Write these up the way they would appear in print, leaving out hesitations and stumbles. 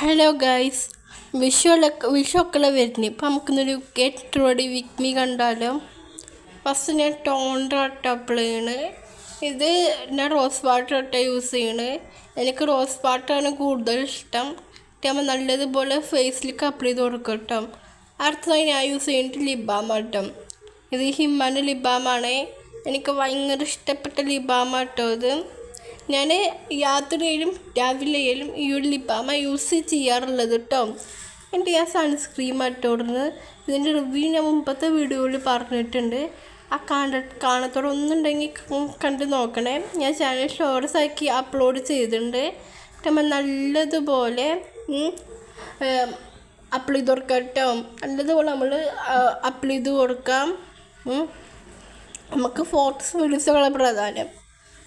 Hello guys, വിഷുവൊക്കെ വരുന്നത്. ഇപ്പം നമുക്കിന്നൊരു ഗെറ്റ് റെഡി വിത്ത് മീ കണ്ടാലോ. ഫസ്റ്റ് ഞാൻ ടോണ്ടർ അപ്ലൈ ചെയ്യണ്. ഇത് ഞാൻ റോസ് വാട്ടർ യൂസ് ചെയ്യണ്. എനിക്ക് റോസ് വാട്ടറാണ് കൂടുതൽ ഇഷ്ടം. നമ്മൾ നല്ലതുപോലെ ഫേസിലേക്ക് അപ്ലൈ ചെയ്ത് കൊടുക്കും കേട്ടോ. അടുത്തതായി ഞാൻ യൂസ് ചെയ്യുന്നത് ലിബാം കേട്ടോ. ഇത് ഹിമാൻ്റെ ലിബാമാണ്. എനിക്ക് ഭയങ്കര ഇഷ്ടപ്പെട്ട ലിബാം കേട്ടോ. ഇത് ഞാൻ യാത്രയിലും രാവിലെയിലും ഈ ഒരു ലിബാമ യൂസ് ചെയ്യാറുള്ളത് കേട്ടോ. എന്നിട്ട് ഞാൻ സൺസ്ക്രീം ഇട്ടുകൊടുക്കുന്നത്. ഇതിൻ്റെ റിവ്യൂ ഞാൻ മുമ്പത്തെ വീഡിയോയിൽ പറഞ്ഞിട്ടുണ്ട്. ആ കാണത്തോടൊന്നുണ്ടെങ്കിൽ കണ്ട് നോക്കണേ. ഞാൻ ചാനൽ ഷോർട്സ് ആക്കി അപ്ലോഡ് ചെയ്തിട്ടുണ്ട്. നമ്മൾ നല്ലതുപോലെ അപ്ലൈ ചെയ്ത് കൊടുക്കാം കേട്ടോ. നല്ലതുപോലെ നമ്മൾ അപ്ലൈ ചെയ്ത് കൊടുക്കാം. നമുക്ക് ഫോട്ടോസ് വീഡിയോസുകളെ പ്രധാനം.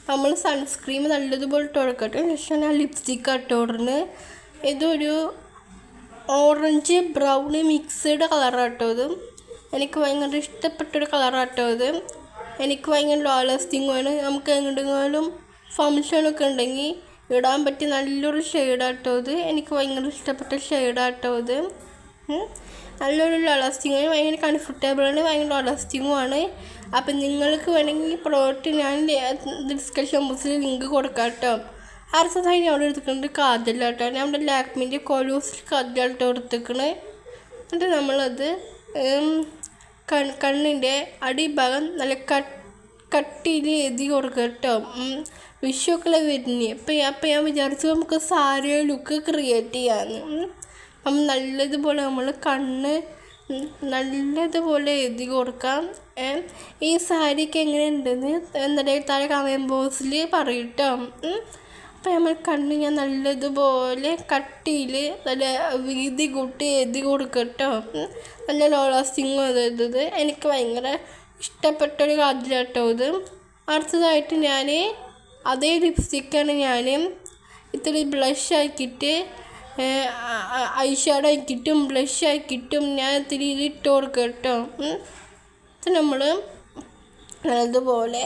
നമ്മൾ സൺസ്ക്രീം നല്ലതുപോലെ ഇട്ട് കൊടുക്കട്ടെ. ശേഷം ഞാൻ ലിപ്സ്റ്റിക്ക് ഇട്ടുകൊടുക്കുന്നത്. ഇതൊരു ഓറഞ്ച് ബ്രൗൺ മിക്സ്ഡ് കളറാട്ടോ. ഇത് എനിക്ക് ഭയങ്കര ഇഷ്ടപ്പെട്ടൊരു കളറാട്ടോ. ഇത് എനിക്ക് ഭയങ്കര ലോലാസ്റ്റിംഗ് ആണ്. നമുക്ക് എങ്ങോട്ടെങ്കിലും ഫംഗ്ഷനൊക്കെ ഉണ്ടെങ്കിൽ ഇടാൻ പറ്റിയ നല്ലൊരു ഷെയ്ഡാട്ടോ. ഇത് എനിക്ക് ഭയങ്കര ഇഷ്ടപ്പെട്ട ഷെയ്ഡാട്ടോ. ഇത് നല്ലൊരു ലോലാസ്റ്റിംഗ് ആണ്. ഭയങ്കര കംഫർട്ടബിളാണ്, ഭയങ്കര ലോലാസ്റ്റിങ്ങുമാണ്. അപ്പം നിങ്ങൾക്ക് വേണമെങ്കിൽ ഈ പ്രോഡക്റ്റ് ഞാൻ ഡിസ്ക്രിപ്ഷൻ ബോക്സിൽ ലിങ്ക് കൊടുക്കാം കേട്ടോ. അടുത്തതായി ഞാൻ അവിടെ എടുത്തിട്ടുണ്ട് കാജലാട്ടോ. ഞാൻ അവിടെ ലാക്മിൻ്റെ കൊലൂസിൽ കാജലാട്ടോ എടുത്തിക്കണേ. എന്നിട്ട് നമ്മളത് കണ്ണിൻ്റെ അടിഭാഗം നല്ല കട്ടിയിൽ എഴുതി കൊടുക്കുക കേട്ടോ. വിഷുവൊക്കെ വരുന്നേ. അപ്പം ഞാൻ വിചാരിച്ചു നമുക്ക് സാരി ലുക്ക് ക്രിയേറ്റ് ചെയ്യാമെന്ന്. അപ്പം നല്ലതുപോലെ നമ്മൾ കണ്ണ് നല്ലതുപോലെ എഴുതി കൊടുക്കാം. ഈ സാരിക്ക് എങ്ങനെയുണ്ടെന്ന് എന്തായാലും താഴെ കമൻറ്റ് ബോക്സിൽ പറയും കേട്ടോ. അപ്പം നമ്മൾ കണ്ണ് ഞാൻ നല്ലതുപോലെ കട്ടിയിൽ നല്ല വീതി കൂട്ടി എഴുതി കൊടുക്കുക കേട്ടോ. നല്ല ലോലാസ്റ്റിങ്ങും അതായത് എനിക്ക് ഭയങ്കര ഇഷ്ടപ്പെട്ടൊരു കാജലാട്ടോ ഇത്. അടുത്തതായിട്ട് ഞാൻ അതേ ലിപ്സ്റ്റിക്കാണ് ഞാൻ ഇത്തിരി ബ്ലഷ് ആക്കിയിട്ട് ഐ ഷാഡോ ആക്കിയിട്ടും ബ്ലഷ് ആക്കിയിട്ടും ഞാൻ ഇത്തിരി ഇട്ട് കൊടുക്കുക കേട്ടോ. ഇത് നമ്മൾ നല്ലതുപോലെ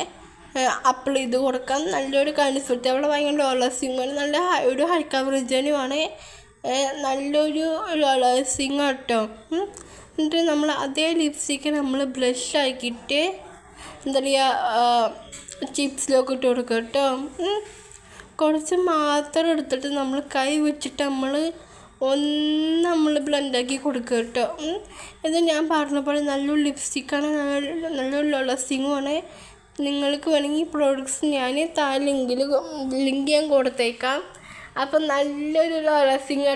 അപ്ലൈ ചെയ്ത് കൊടുക്കാം. നല്ലൊരു കംഫർട്ടബിൾ ഭയങ്കര ലോലാസ്റ്റിങ്ങാണ്. നല്ല ഒരു ഹൈ കവറേജനുമാണ്. നല്ലൊരു ലോലാസ്റ്റിങ് കേട്ടോ. എന്നിട്ട് നമ്മൾ അതേ ലിപ്സ്റ്റിക്ക് നമ്മൾ ബ്ലഷ് ആക്കിയിട്ട് എന്താ പറയുക ചിപ്സിലൊക്കെ ഇട്ട് കൊടുക്കുക കേട്ടോ. കുറച്ച് മാത്രം എടുത്തിട്ട് നമ്മൾ കൈ വെച്ചിട്ട് നമ്മൾ ബ്ലെൻഡാക്കി കൊടുക്കുക കേട്ടോ. ഇത് ഞാൻ പറഞ്ഞ പോലെ നല്ലൊരു ലിപ്സ്റ്റിക്കാണ്, നല്ലൊരു ലോലാസ്റ്റിങ്ങുമാണ്. നിങ്ങൾക്ക് വേണമെങ്കിൽ ഈ പ്രോഡക്റ്റ്സ് ഞാൻ താഴെ ലിങ്ക് ഞാൻ കൊടുത്തേക്കാം. അപ്പം നല്ലൊരു ലോലാസ്റ്റിങ്